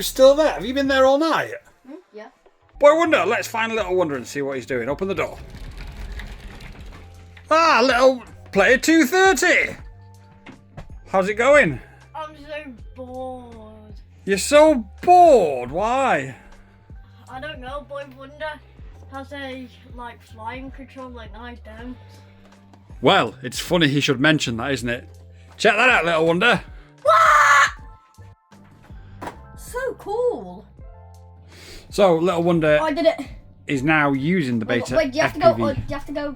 you still there? Have you been there all night? Yeah. Boy Wonder, let's find Little Wonder and see what he's doing. Open the door. Ah, little player 230. How's it going? I'm so bored. You're so bored. Why? I don't know. Boy Wonder has a flying controller and I don't. Well, it's funny he should mention that, isn't it? Check that out, Little Wonder. So cool. So, Little Wonder I did it. is now using the beta Wait, do you have FPV. to go? Do you have to go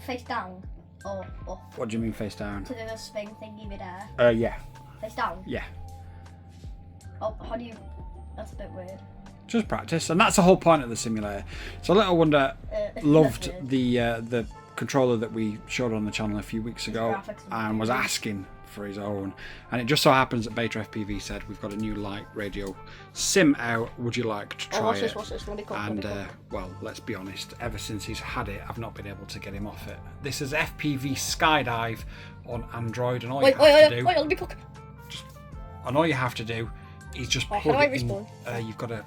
face down or up? What do you mean face down? To do the spin thingy midair. Yeah. Face down. Yeah. Oh, how do you? That's a bit weird. Just practice, and that's the whole point of the simulator. So Little Wonder loved the controller that we showed on the channel a few weeks ago and was asking for his own, and it just so happens that BetaFPV said we've got a new LiteRadio sim out, would you like to try it? What's this? And well, let's be honest, ever since he's had it I've not been able to get him off it. This is FPV Skydive on Android, and all you have to do, let me cook. and all you have to do is just plug how do I it in. respawn? You've got a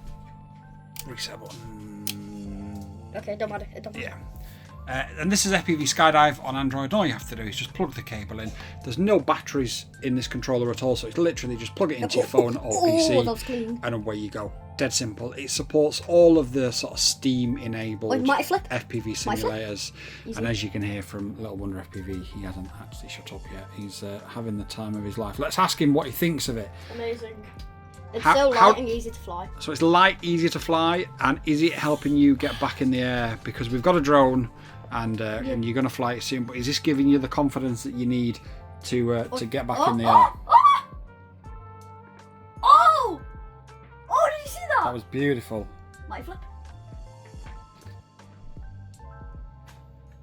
reset button. Okay, don't matter. It don't matter. Yeah. And this is FPV Skydive on Android. All you have to do is just plug the cable in. There's no batteries in this controller at all, so it's literally just plug it into your phone or PC, and away you go. Dead simple. It supports all of the sort of Steam-enabled FPV simulators. And as you can hear from Little Wonder FPV, he hasn't actually shut up yet. He's having the time of his life. Let's ask him what he thinks of it. Amazing. It's so light and easy to fly. So it's light, easy to fly, and is it helping you get back in the air? Because we've got a drone, and you're going to fly it soon. But is this giving you the confidence that you need to get back in the air? Oh! Did you see that? That was beautiful. Light flip.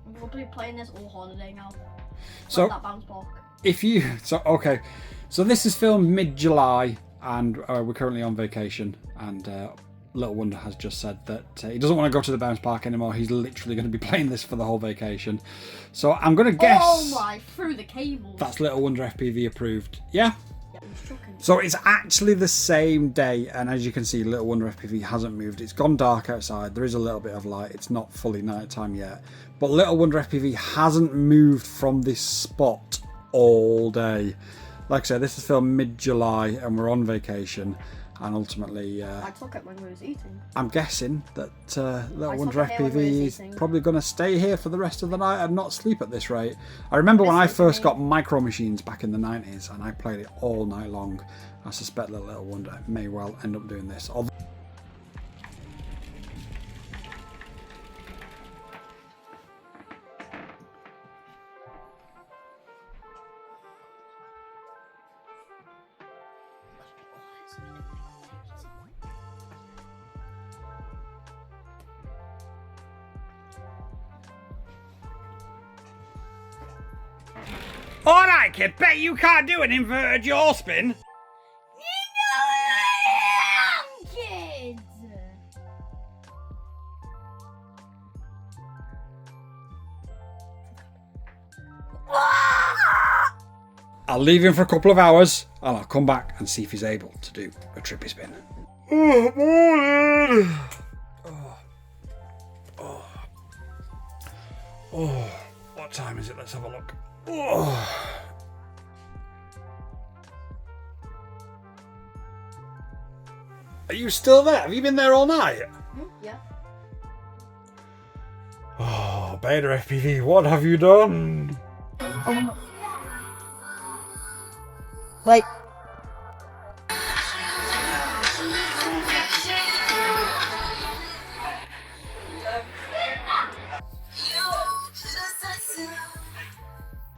I'm probably playing this all holiday now. So that bounce park. So this is filmed mid-July, and we're currently on vacation, and Little Wonder has just said that he doesn't want to go to the bounce park anymore. He's literally going to be playing this for the whole vacation. So I'm going to guess... Oh my, through the cables. That's Little Wonder FPV approved. Yeah? So it's actually the same day, and as you can see, Little Wonder FPV hasn't moved. It's gone dark outside. There is a little bit of light. It's not fully night time yet. But Little Wonder FPV hasn't moved from this spot all day. Like I said, this is filmed mid-July, and we're on vacation. And ultimately, I took it when we was eating. I'm guessing that Little Wonder FPV is probably going to stay here for the rest of the night and not sleep at this rate. I remember when I first got micro machines back in the 90s, and I played it all night long. I suspect that Little Wonder may well end up doing this. Alright, kid, bet you can't do an inverted yaw spin. You know I am, kids! I'll leave him for a couple of hours, and I'll come back and see if he's able to do a trippy spin. Oh, morning! Oh, what time is it? Let's have a look. Oh. Are you still there? Have you been there all night? Yeah. Oh, BetaFPV, what have you done? Wait.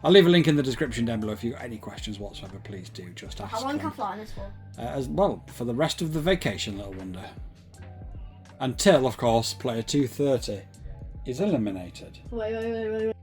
I'll leave a link in the description down below if you've got any questions whatsoever. Please do just ask. How long can I fly this for? As well, for the rest of the vacation, Little Wonder. Until, of course, player 230 is eliminated. Wait.